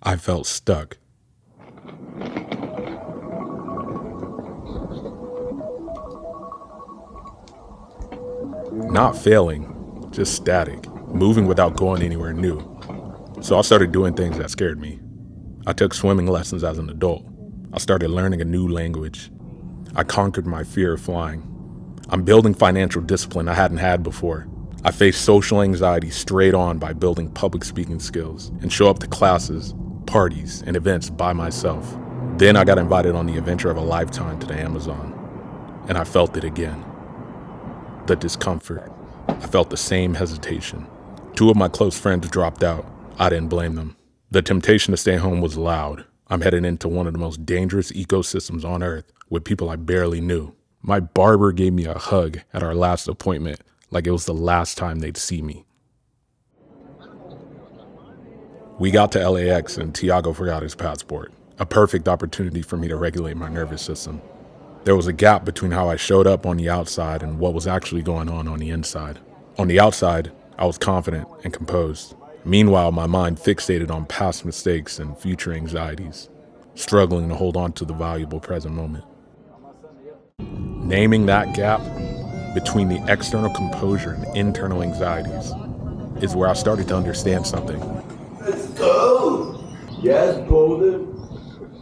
I felt stuck. Not failing, just static, moving without going anywhere new. So I started doing things that scared me. I took swimming lessons as an adult. I started learning a new language. I conquered my fear of flying. I'm building financial discipline I hadn't had before. I faced social anxiety straight on by building public speaking skills and show up to classes, parties, and events by myself. Then I got invited on the adventure of a lifetime to the Amazon, and I felt it again. The discomfort. I felt the same hesitation. 2 of my close friends dropped out. I didn't blame them. The temptation to stay home was loud. I'm headed into one of the most dangerous ecosystems on Earth with people I barely knew. My barber gave me a hug at our last appointment, like it was the last time they'd see me. We got to LAX and Tiago forgot his passport, a perfect opportunity for me to regulate my nervous system. There was a gap between how I showed up on the outside and what was actually going on the inside. On the outside, I was confident and composed. Meanwhile, my mind fixated on past mistakes and future anxieties, struggling to hold on to the valuable present moment. Naming that gap between the external composure and internal anxieties is where I started to understand something. Let's go! Yes, Bolden.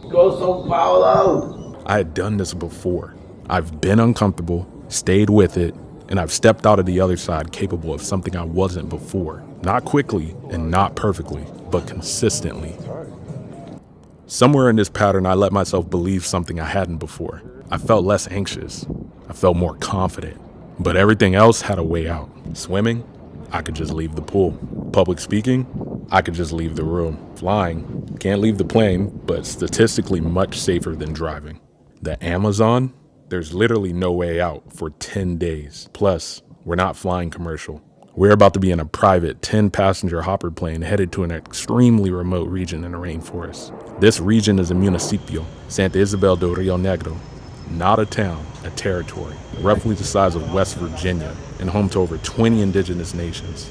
Go São Paulo! I had done this before. I've been uncomfortable, stayed with it, and I've stepped out of the other side capable of something I wasn't before. Not quickly and not perfectly, but consistently. Somewhere in this pattern, I let myself believe something I hadn't before. I felt less anxious. I felt more confident. But everything else had a way out. Swimming, I could just leave the pool. Public speaking, I could just leave the room. Flying, can't leave the plane, but statistically much safer than driving. The Amazon, there's literally no way out for 10 days. Plus, we're not flying commercial. We're about to be in a private 10-passenger hopper plane headed to an extremely remote region in the rainforest. This region is a municipio, Santa Isabel do Rio Negro. Not a town, a territory, roughly the size of West Virginia and home to over 20 indigenous nations.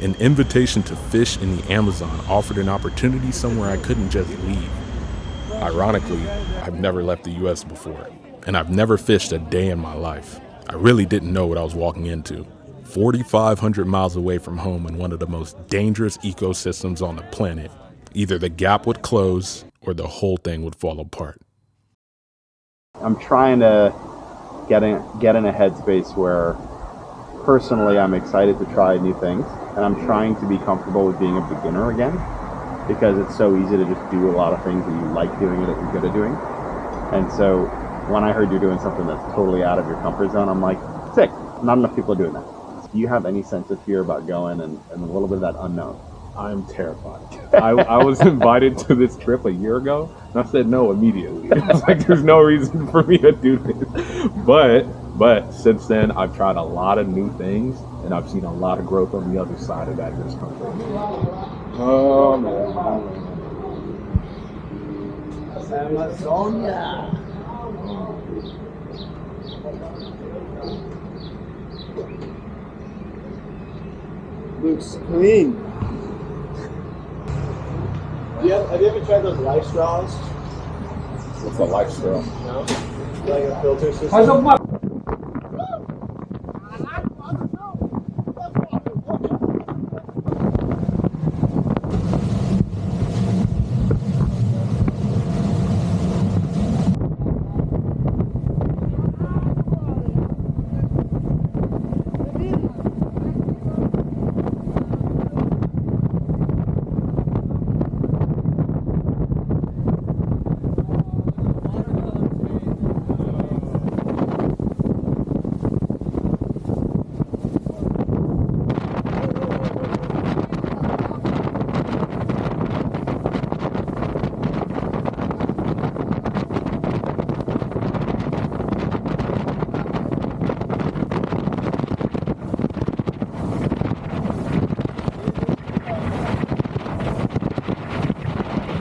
An invitation to fish in the Amazon offered an opportunity somewhere I couldn't just leave. Ironically, I've never left the US before, and I've never fished a day in my life. I really didn't know what I was walking into. 4,500 miles away from home in one of the most dangerous ecosystems on the planet. Either the gap would close or the whole thing would fall apart. I'm trying to get in a headspace where personally I'm excited to try new things, and I'm trying to be comfortable with being a beginner again, because it's so easy to just do a lot of things that you like doing or that you're good at doing. And so when I heard you're doing something that's totally out of your comfort zone, I'm like, sick. Not enough people are doing that. Do you have any sense of fear about going and a little bit of that unknown? I'm terrified. I was invited to this trip a year ago, and I said no immediately. It's like there's no reason for me to do this. But since then, I've tried a lot of new things, and I've seen a lot of growth on the other side of that discomfort. Oh, man. Amazonia. Looks clean. Have you ever tried those life straws? What's a life straw? No? Like a filter system?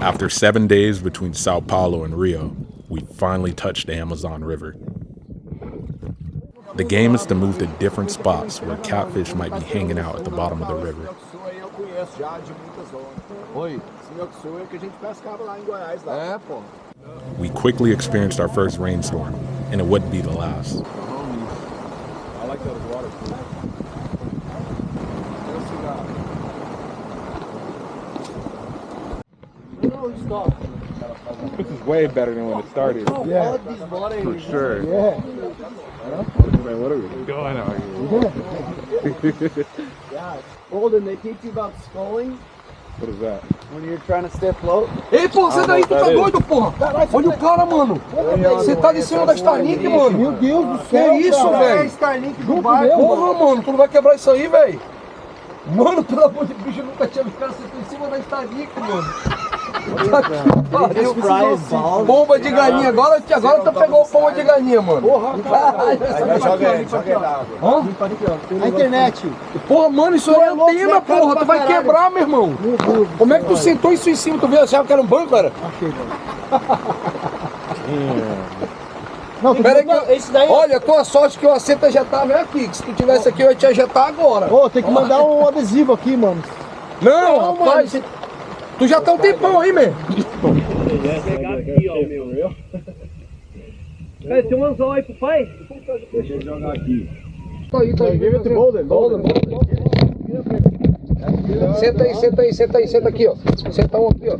After 7 days between Sao Paulo and Rio, we finally touched the Amazon River. The game is to move to different spots where catfish might be hanging out at the bottom of the river. Oi. Esse meu sonho é que a gente pescava lá em Goiás. Lá. É, pô. We quickly experienced our first rainstorm, and it wouldn't be the last. I like those water too. This is way better than when it started. Yeah. For sure. Yeah. Man, what are we doing out here? Yeah. Bolden, they teach you about sculling What is that? when you're trying to stay afloat. Ei, pô, você daí, tu tá doido, porra? Olha o cara, mano. Você tá de cima da Starlink, mano. Meu Deus do Que céu. isso, cara. velho? Starlink do Porra, barco. mano, tu não vai quebrar isso aí, velho? Mano, pelo amor de Deus, eu nunca tinha visto cara em cima da Starlink, mano. Bomba de galinha, agora tu pegou bomba de galinha, mano. Porra, cara. Joga aí na água. A internet. Porra, mano, isso aí é antena, porra. Tu vai quebrar, meu irmão. Como é que tu sentou isso em cima? Tu viu? Achava que era um banco, cara? Não, Pera aí que esse daí... Olha, tua sorte que o assento ejetável é aqui. Que se tu tivesse aqui, eu ia te ejetar agora. Ô, tem que mandar um adesivo aqui, mano. Não, rapaz. Tu já tá um tempão aí, mesmo. Pegar aqui, ó, meu. Cara, tem um anzol aí pro pai? Deixa eu jogar aqui. Tá aí. Bolden. Senta aqui, ó. Senta um aqui, ó.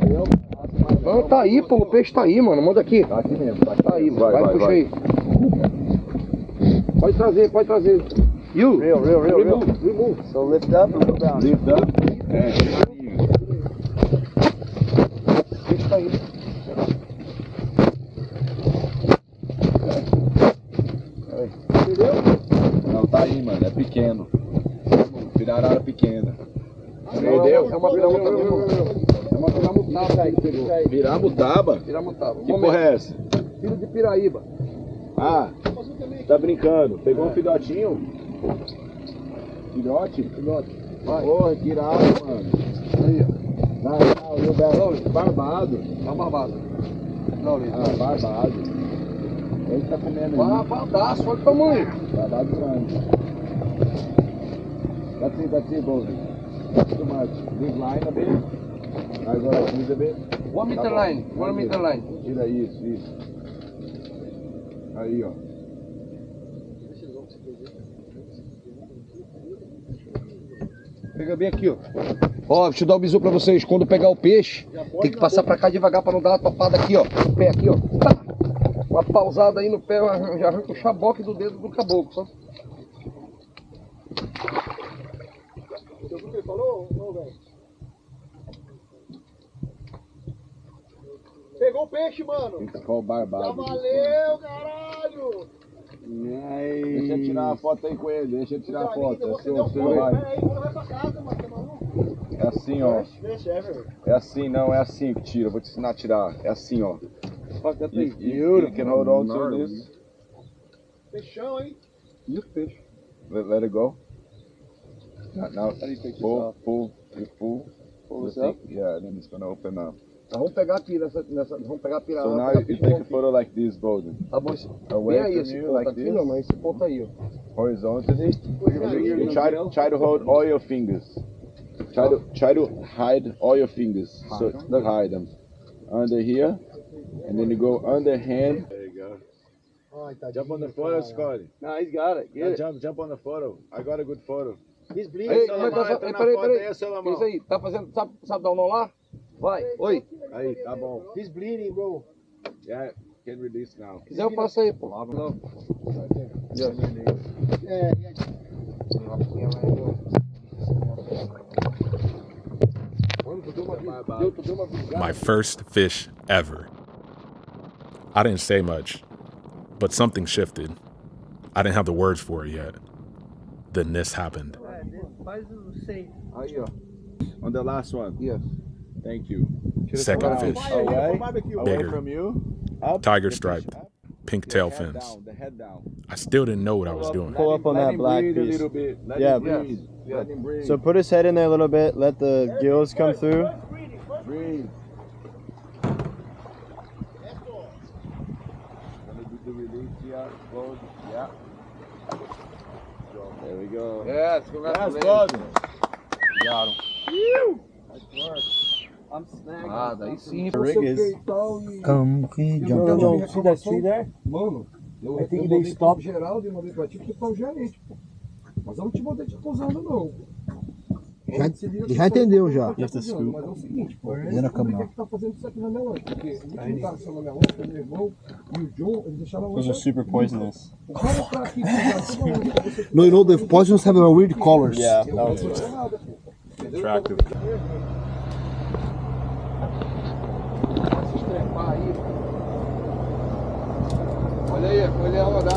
Não, tá aí, pô. O peixe tá aí, mano. Manda aqui. Tá aqui mesmo. Tá aí, mano. Vai, puxa aí. Pode trazer. You. Real. Remove. So lift up and go down. Lift up. O peixe tá aí. Não, tá aí, mano. É pequeno. Pirarara pequena. Entendeu? É uma piramutaba, irmão. É uma piramutaba aí que pegou. Piramutaba? Piramutaba. Que porra é essa? Filho de Piraíba. Ah, tá brincando. Pegou um filhotinho? Filhote? Vai. Porra, que irado, mano. Aí, ó. Não, meu belo. Barbado. Tá barbado. Não, Lito. Ah, barbado. Ele tá comendo aí. Barbadaço, olha o tamanho. Barbado grande. That's it, Bolden. Too much. Leave line a bit. Agora, use a bit. 1 meter line. 1 meter line. Tira isso. Aí, ó. Pega bem aqui, ó. Ó, deixa eu dar um bisu pra vocês. Quando pegar o peixe, tem que passar pra cá devagar pra não dar uma topada aqui, ó. No pé aqui, ó. Tá. Uma pausada aí no pé, já arranca o chaboque do dedo do caboclo, só. Você viu o que ele falou? Não, velho. Pegou o peixe, mano. Tem que ficar o barbado. Já valeu, caralho. Deixa eu tirar a foto aí com ele. Deixa eu tirar a foto. É Você seu, deu seu, fome. vai. Pera aí, quando vai pra casa, mano. Tá maluco? É assim, ó. Deixa, ever. É assim, não. É assim que tira. Eu vou te ensinar a tirar. É assim, ó. Fuck that thing. You can hold on to this. Peixão, hein? E o peixe? Let it go. Now, pull. Pull this The up. thing- Yeah, then it's gonna open up. Nós vamos pegar aqui vamos pegar a pirada. So now you take a photo like this, Bolden. Tá bom, esse... Away Bem aí from esse you, ponto like aqui, this. não, mas esse ponto aí, ó. Horizontally. You try to hold all your fingers. Try to hide all your fingers. So hide them. Under here, and then you go under hand. There you go. Ai, tadinho, Jump on the photo, cara. Scotty. No, he's got it. Get it. Jump on the photo. I got a good photo. He's bleeding. Ei, Salomão, como é que entra na peraí, foto peraí. aí, Salomão. Isso aí, tá fazendo, sabe dar um nó lá? Vai, oi. Aí, tá bom. He's bleeding, bro. Yeah, can release now. Se quiser eu passo aí, pô. Não. É, Mano, tu deu uma visada. My first fish ever. I didn't say much, but something shifted. I didn't have the words for it yet. Then this happened. Faz o 100. Aí, ó. On the last one. Yes. Thank you. Second fish, Away Bigger. from you. Up. tiger the fish stripe, up, pink the tail head fins. down, the head down. I still didn't know what I was doing. Pull up on Let that him black breathe a piece. little bit. Let Yeah. him breathe. Let him breathe. So put his head in there a little bit. Let the gills come through. Breathe. Gonna do the release here. Close. Yeah. There we go. Yes, Yes, congratulations. Bolden. Got him. Nice work. Ah, daí sim. Come, jump. See that tree there? Mano, eu I think mandei they stopped. geral e mandei pra ti porque tá o gerente, pô. Mas eu não te mandei te acusando, não. Já entendeu, já. Mas é o seguinte, pô. Dizendo a câmera. Por que tá fazendo isso aqui na minha lancha? Porque o último cara saiu na minha lancha, meu irmão e o John, eles deixaram a lancha. Those are super poisonous. O cara tá aqui, você No, you know, the poisons have weird colors. Yeah, não that was faz nada, pô. Attractive. Se estrepar aí. Olha aí, olha a onda.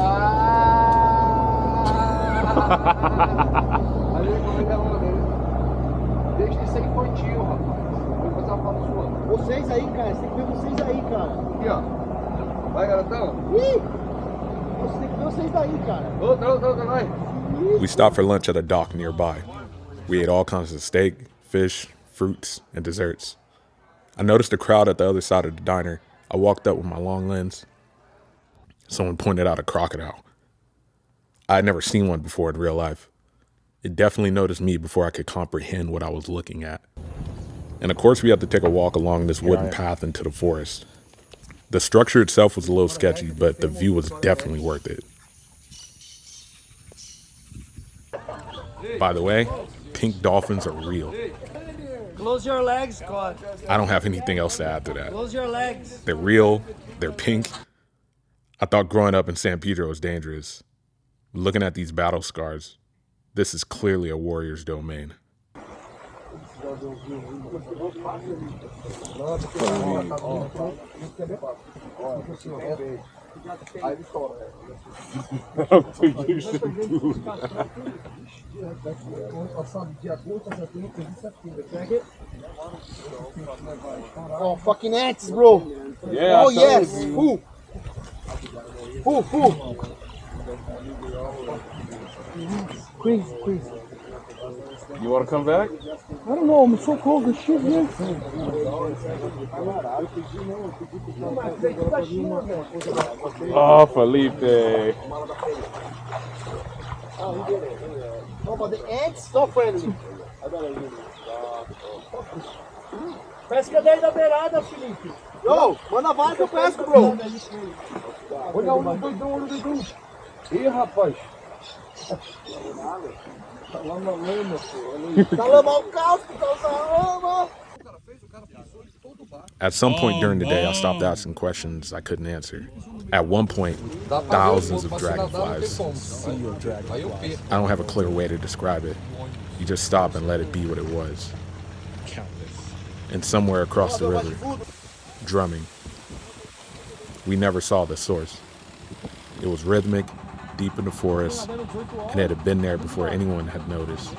Olha aí, a onda. Deixa de ser infantil, rapaz. Vou fazer uma foto sua. Vocês aí, cara. Você tem que ver vocês aí, cara. Aqui, ó. Vai, garotão. Ih! Você tem que ver vocês daí, cara. Outra, vai. We stopped for lunch at a dock nearby. We ate all kinds of steak, fish, fruits, and desserts. I noticed a crowd at the other side of the diner. I walked up with my long lens. Someone pointed out a crocodile. I had never seen one before in real life. It definitely noticed me before I could comprehend what I was looking at. And of course, we had to take a walk along this wooden path into the forest. The structure itself was a little sketchy, but the view was definitely worth it. By the way, pink dolphins are real. Close your legs, Scott. I don't have anything else to add to that. Close your legs. They're real, they're pink. I thought growing up in San Pedro was dangerous. Looking at these battle scars, this is clearly a warrior's domain. Oh, fucking ants, bro. Yeah. Oh, yes. Ooh. Crazy. You want to come back? I don't know, I'm so cold as shit here. Oh, Felipe. No, but the ants, so friendly. Pesca daí da beirada, Felipe. Yo, manda vara que eu pesco, bro. Olha o doidão. Ih, rapaz. Tá lá na lama, pô. Tá lama o casco, tá usando lama. At some point during the day, I stopped asking questions I couldn't answer. At one point, thousands of dragonflies. I don't have a clear way to describe it. You just stop and let it be what it was. And somewhere across the river, drumming. We never saw the source. It was rhythmic, deep in the forest, and it had been there before anyone had noticed.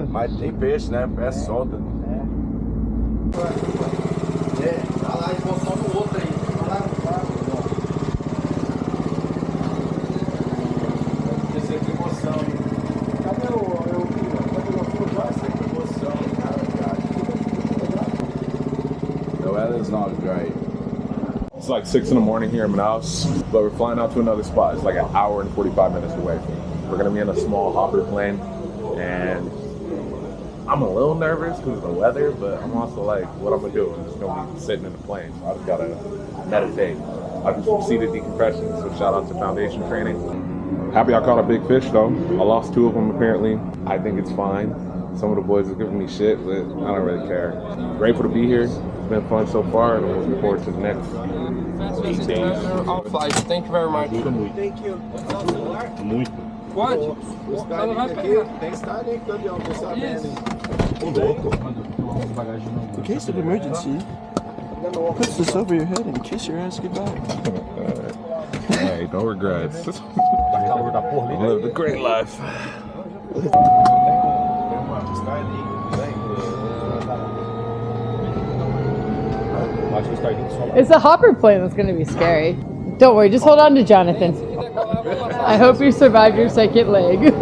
Mas tem peixe, né? É solta. Vai lá e vou só no outro aí. Vai lá. Esse é de emoção. Cadê The weather's not great. It's like 6 in the morning here in Manaus, but we're flying out to another spot. It's like an hour and 45 minutes away. We're gonna be in a small hopper plane, and I'm a little nervous because of the weather, but I'm also like, what I'm gonna do? I'm just gonna be sitting in the plane, so I just gotta meditate. I just from seated decompression, so shout out to Foundation Training. Happy I caught a big fish though. I lost 2 of them apparently. I think it's fine. Some of the boys are giving me shit, but I don't really care. Grateful to be here. It's been fun so far, and I'm looking forward to the next 8 days. All flights. Thank you very much. Thank you. Muito. Pode? Só não vai pegar. Tem estádio aí, campeão, tô sabendo. In case of emergency, put this over your head and kiss your ass goodbye. Hey, no regrets. Live a great life. It's a hopper plane that's going to be scary. Don't worry, just hold on to Jonathan. I hope you survive your second leg.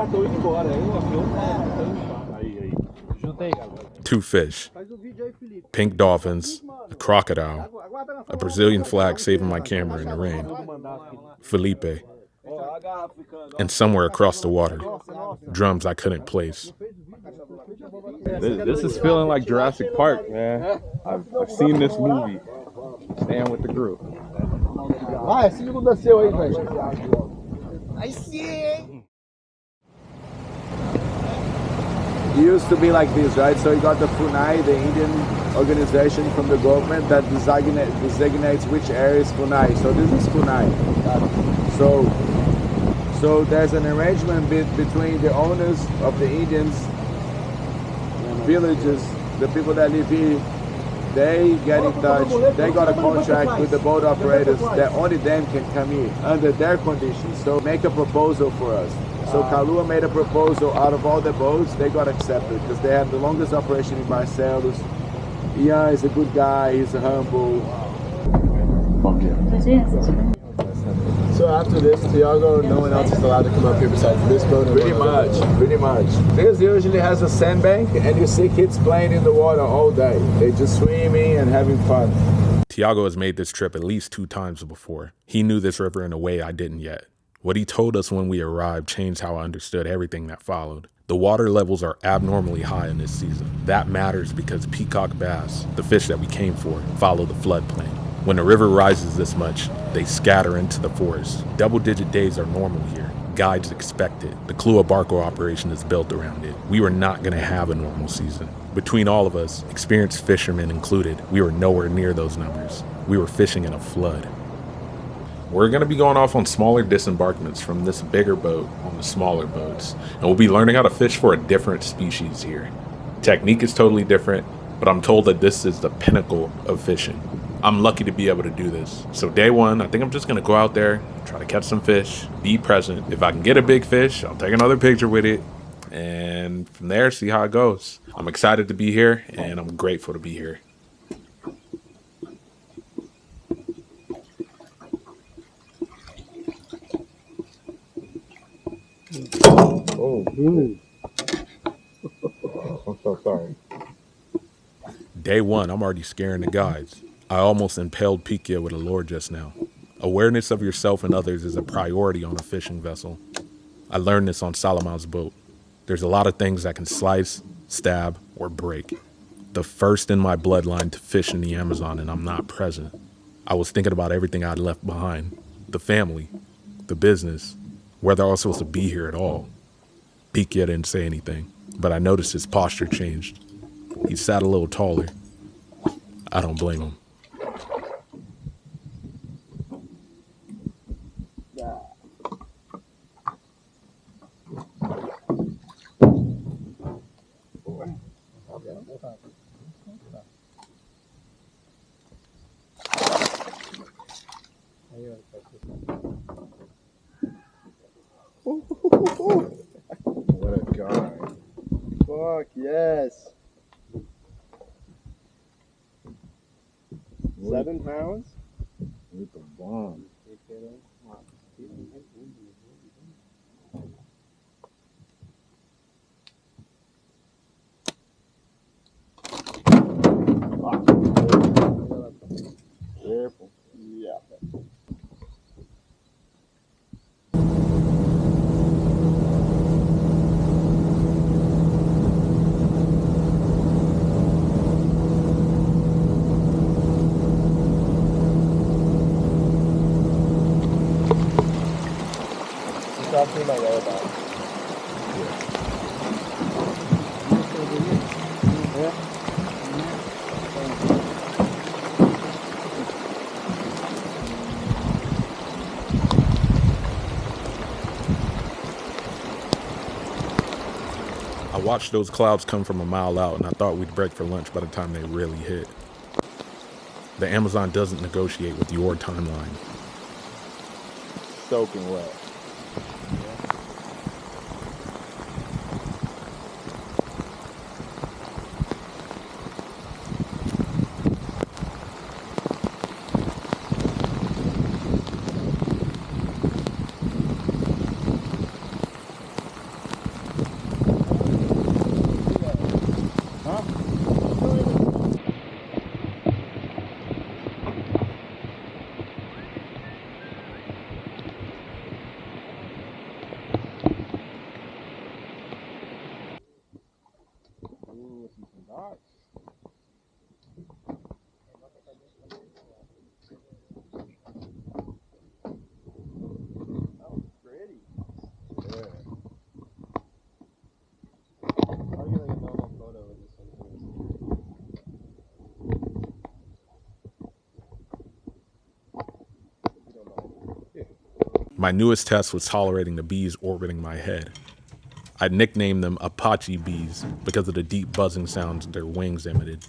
já tô indo embora. Aí. Junta aí, galera. 2 fish, pink dolphins, a crocodile, a Brazilian flag saving my camera in the rain, Felipe, and somewhere across the water, drums I couldn't place. This is feeling like Jurassic Park, man. I've seen this movie. Staying with the group. Ah, esse segundo seu aí, velho. Aí sim! It used to be like this, right? So you got the FUNAI, the Indian organization from the government that designates which area is FUNAI. So this is FUNAI. So there's an arrangement between the owners of the Indians villages, the people that live here. They get in touch, they got a contract with the boat operators that only them can come here under their conditions. So make a proposal for us. So Kalua made a proposal out of all the boats, they got accepted because they have the longest operation in Barcelos. Ian is a good guy, he's humble. So after this, Tiago, no one else is allowed to come up here besides this boat? Pretty much. This usually has a sandbank and you see kids playing in the water all day. They're just swimming and having fun. Tiago has made this trip at least 2 times before. He knew this river in a way I didn't yet. What he told us when we arrived changed how I understood everything that followed. The water levels are abnormally high in this season. That matters because peacock bass, the fish that we came for, follow the floodplain. When the river rises this much, they scatter into the forest. Double-digit days are normal here. Guides expect it. The Klua Barco operation is built around it. We were not going to have a normal season. Between all of us, experienced fishermen included, we were nowhere near those numbers. We were fishing in a flood. We're going to be going off on smaller disembarkments from this bigger boat on the smaller boats, and we'll be learning how to fish for a different species here. Technique is totally different, but I'm told that this is the pinnacle of fishing. I'm lucky to be able to do this. So day 1, I think I'm just going to go out there, try to catch some fish, be present. If I can get a big fish, I'll take another picture with it, and from there, see how it goes. I'm excited to be here, and I'm grateful to be here. Oh, I'm so sorry. Day 1, I'm already scaring the guides. I almost impaled Pikia with a lure just now. Awareness of yourself and others is a priority on a fishing vessel. I learned this on Salaman's boat. There's a lot of things that can slice, stab, or break. The first in my bloodline to fish in the Amazon, and I'm not present. I was thinking about everything I'd left behind. The family, the business, whether I was supposed to be here at all. Pikia didn't say anything, but I noticed his posture changed. He sat a little taller. I don't blame him. What a guy. Fuck yes. 7 pounds? With the bomb. Careful. Yeah. I watched those clouds come from a mile out, and I thought we'd break for lunch by the time they really hit. The Amazon doesn't negotiate with your timeline. Soaking wet. My newest test was tolerating the bees orbiting my head. I nicknamed them Apache bees because of the deep buzzing sounds their wings emitted.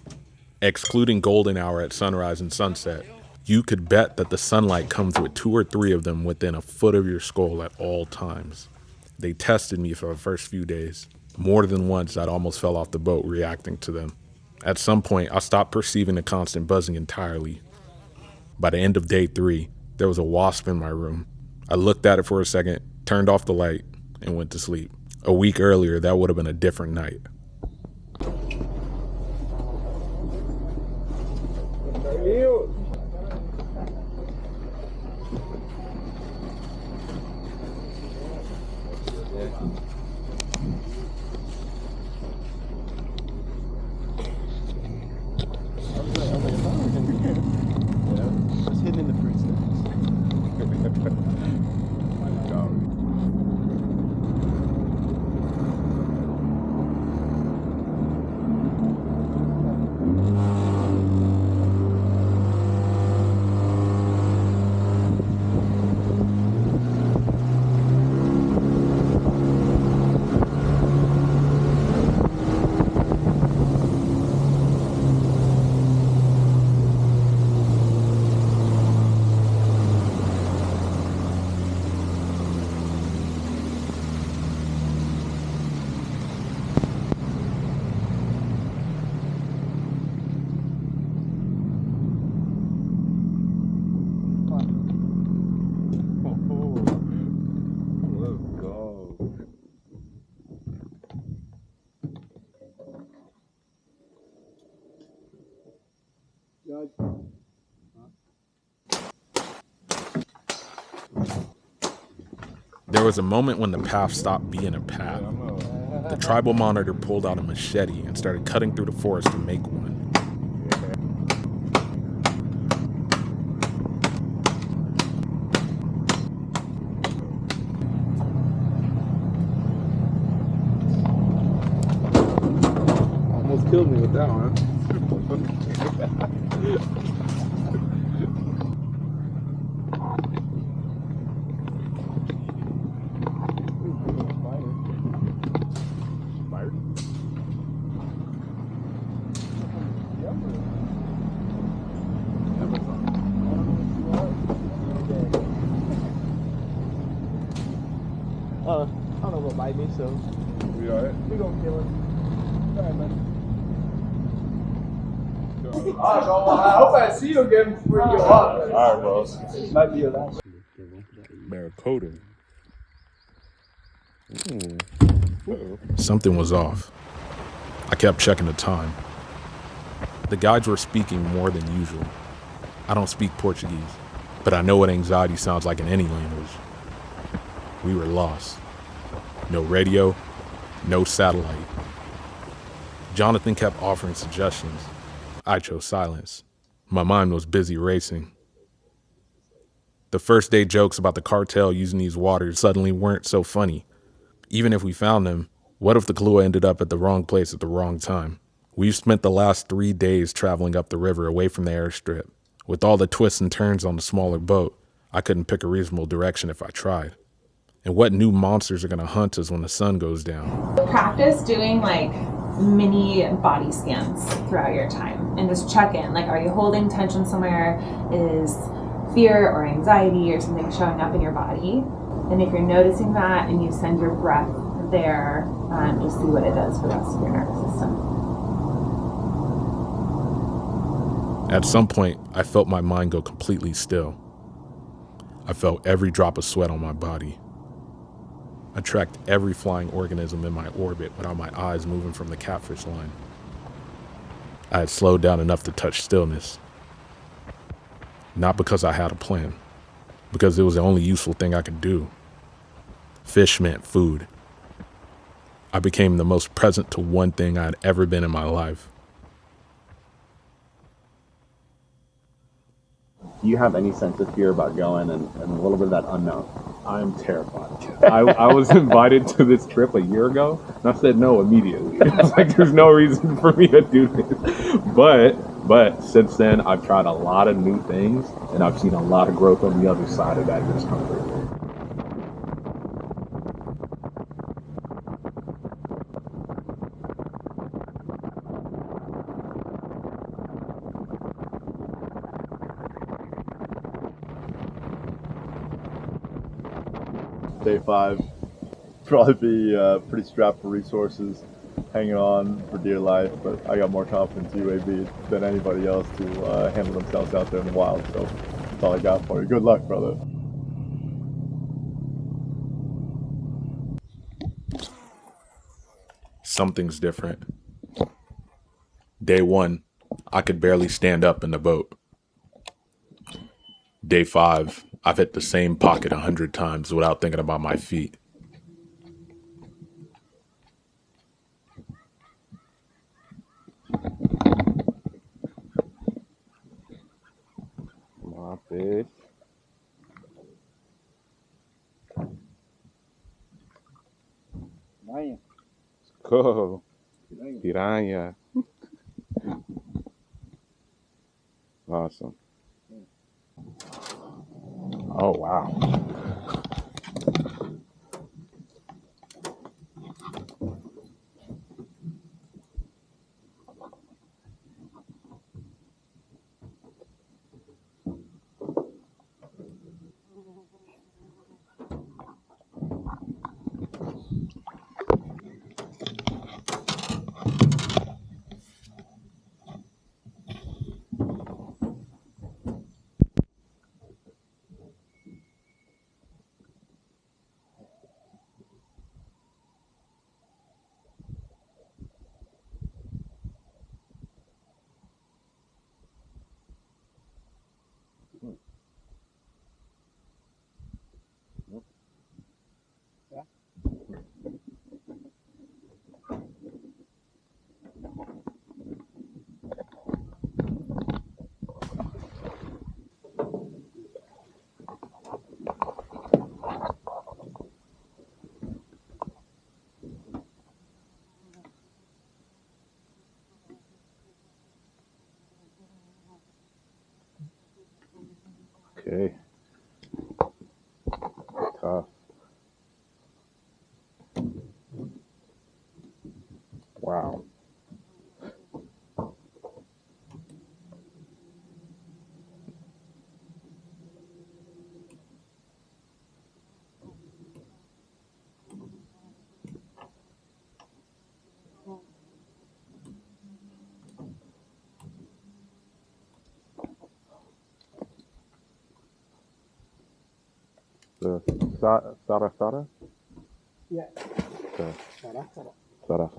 Excluding golden hour at sunrise and sunset, you could bet that the sunlight comes with 2 or 3 of them within a foot of your skull at all times. They tested me for the first few days. More than once, I'd almost fell off the boat reacting to them. At some point, I stopped perceiving the constant buzzing entirely. By the end of day 3, there was a wasp in my room. I looked at it for a second, turned off the light, and went to sleep. A week earlier, that would have been a different night. It's hidden in the fruit stands. There was a moment when the path stopped being a path. The tribal monitor pulled out a machete and started cutting through the forest to make one. Almost killed me with that one. I don't know what bite me, so We alright? we gonna kill it. Alright, man. I hope I see you again before you go up. Alright, bro. Might be your last. Barracuda. Something was off. I kept checking the time. The guides were speaking more than usual. I don't speak Portuguese, but I know what anxiety sounds like in any language. We were lost. No radio, no satellite. Jonathan kept offering suggestions. I chose silence. My mind was busy racing. The first day jokes about the cartel using these waters suddenly weren't so funny. Even if we found them, what if the Kahlua ended up at the wrong place at the wrong time? We've spent the last 3 days traveling up the river away from the airstrip. With all the twists and turns on the smaller boat, I couldn't pick a reasonable direction if I tried. And what new monsters are going to hunt us when the sun goes down? Practice doing like mini body scans throughout your time and just check in. Like, are you holding tension somewhere? Is fear or anxiety or something showing up in your body? And if you're noticing that and you send your breath there, you'll see what it does for the rest of your nervous system. At some point, I felt my mind go completely still. I felt every drop of sweat on my body. I tracked every flying organism in my orbit without my eyes moving from the catfish line. I had slowed down enough to touch stillness. Not because I had a plan, because it was the only useful thing I could do. Fish meant food. I became the most present to one thing I had ever been in my life. Do you have any sense of fear about going and a little bit of that unknown? I'm terrified. I was invited to this trip a year ago, and I said no immediately. It's like there's no reason for me to do this. But since then, I've tried a lot of new things, and I've seen a lot of growth on the other side of that discomfort. Day 5. Probably be pretty strapped for resources, hanging on for dear life, but I got more confidence in UAV than anybody else to handle themselves out there in the wild, so that's all I got for you. Good luck, brother. Something's different. Day 1, I could barely stand up in the boat. Day 5, I've hit the same pocket 100 times without thinking about my feet. My fish. Piranha. Let's go. Piranha. Awesome. Oh, wow. Okay. Tough. Wow. The Sara? Yeah. The Sara. Sara.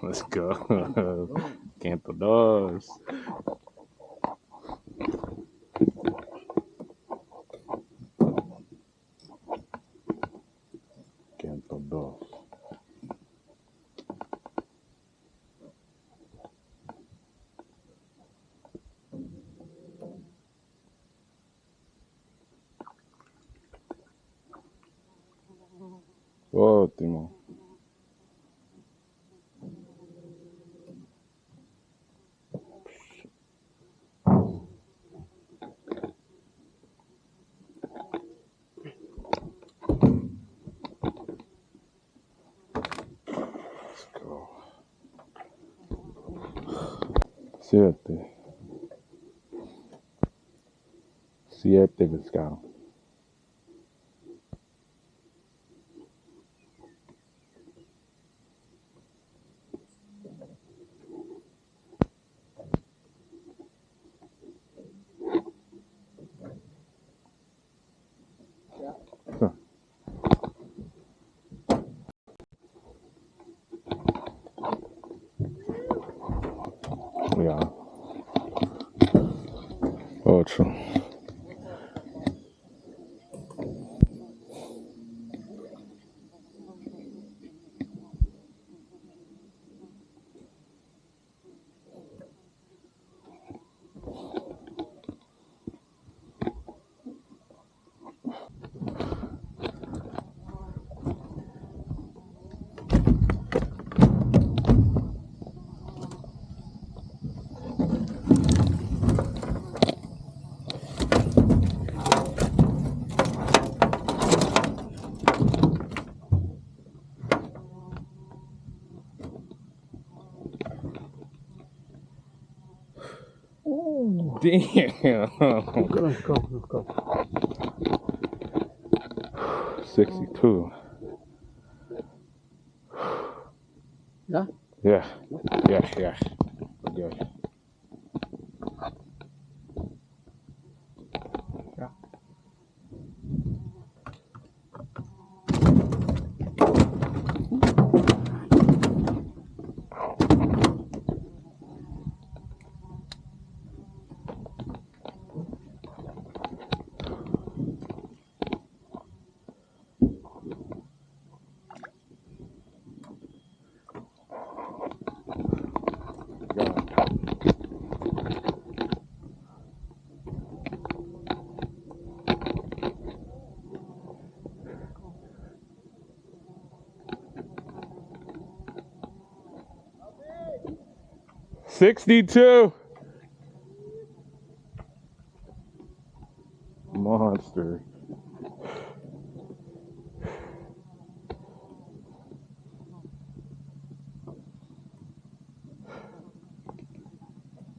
Let's go. Canto dos. Canto dos. Ótimo. Let's go. 7 pescado. Yeah. 8. Damn. Go. 62. Yeah? Yeah. Yeah. Good. $62. Monster.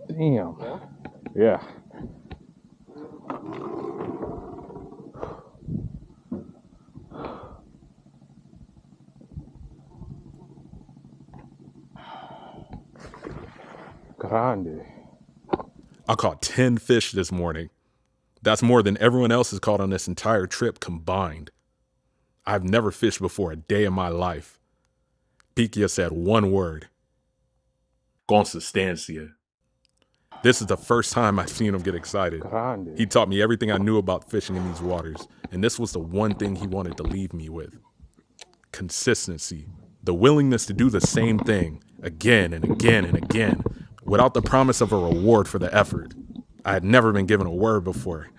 Damn. Yeah. Grande. I caught 10 fish this morning. That's more than everyone else has caught on this entire trip combined. I've never fished before a day in my life. Piquia said one word. Consistência. This is the first time I've seen him get excited. Grande. He taught me everything I knew about fishing in these waters, and this was the one thing he wanted to leave me with. Consistency. The willingness to do the same thing again and again and again without the promise of a reward for the effort. I had never been given a word before.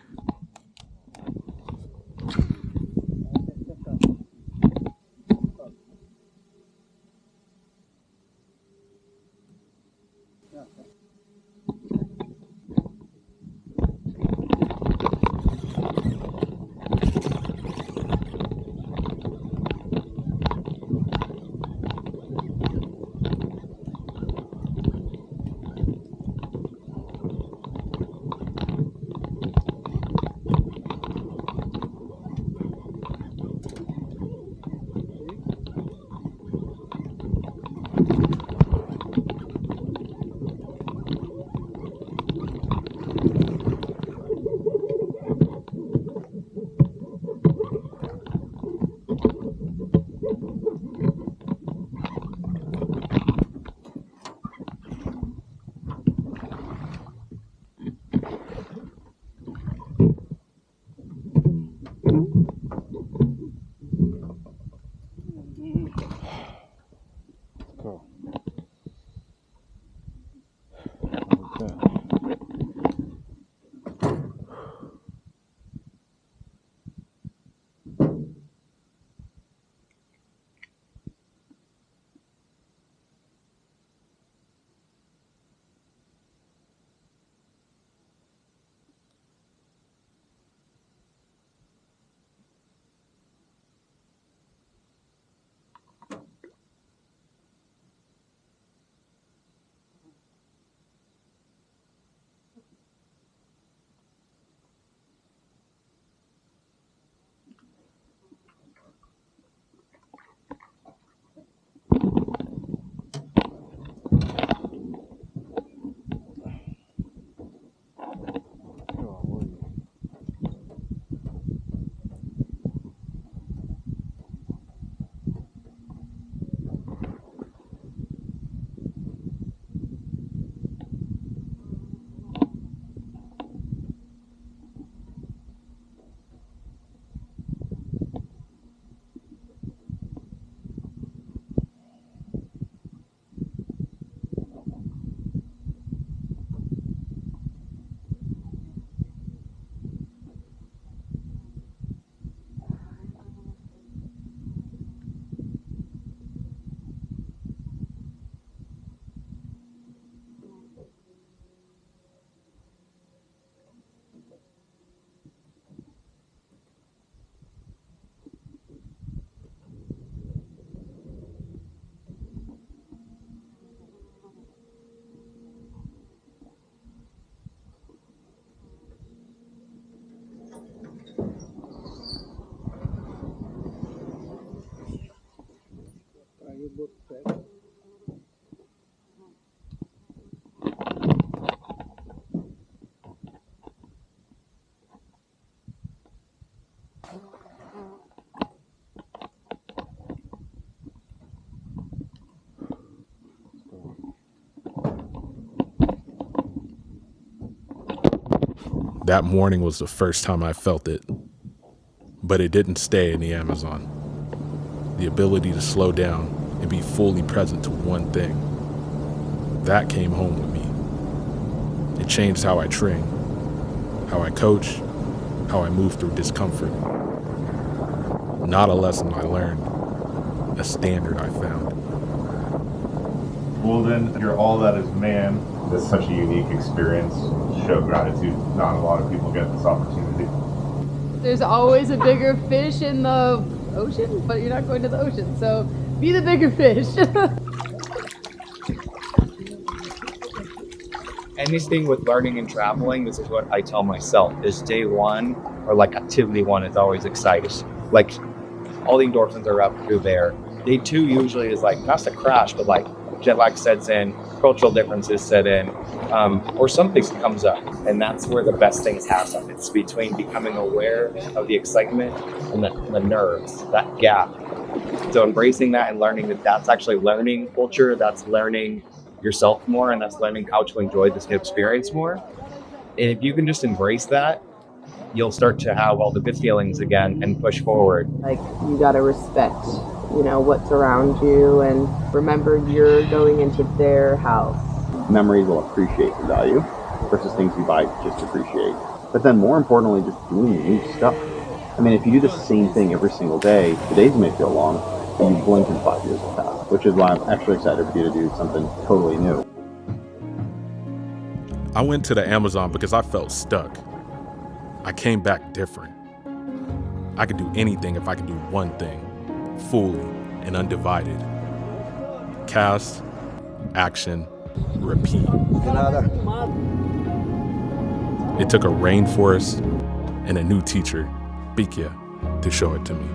That morning was the first time I felt it. But it didn't stay in the Amazon. The ability to slow down and be fully present to one thing. That came home with me. It changed how I train, how I coach, how I move through discomfort. Not a lesson I learned, a standard I found. Bolden, you're all that is man. It's such a unique experience. Show gratitude. Not a lot of people get this opportunity. There's always a bigger fish in the ocean, but you're not going to the ocean, so be the bigger fish. Anything with learning and traveling, this is what I tell myself, is day one, or like activity one, is always exciting. Like, all the endorphins are up through there. Day two usually is like, not a crash, but like jet lag sets in, cultural differences set in, or something comes up. And that's where the best things happen. It's between becoming aware of the excitement and the nerves, that gap. So embracing that and learning that that's actually learning culture, that's learning yourself more, and that's learning how to enjoy this new experience more. And if you can just embrace that, you'll start to have all the good feelings again and push forward. Like, you gotta respect, what's around you, and remember you're going into their house. Memories will appreciate the value versus things you buy just to appreciate. But then more importantly, just doing new stuff. I mean, if you do the same thing every single day, the days may feel long, but you blink and 5 years will pass, which is why I'm actually excited for you to do something totally new. I went to the Amazon because I felt stuck. I came back different. I could do anything if I could do one thing, fully and undivided. Cast, action, repeat. It took a rainforest and a new teacher, Bikia, to show it to me.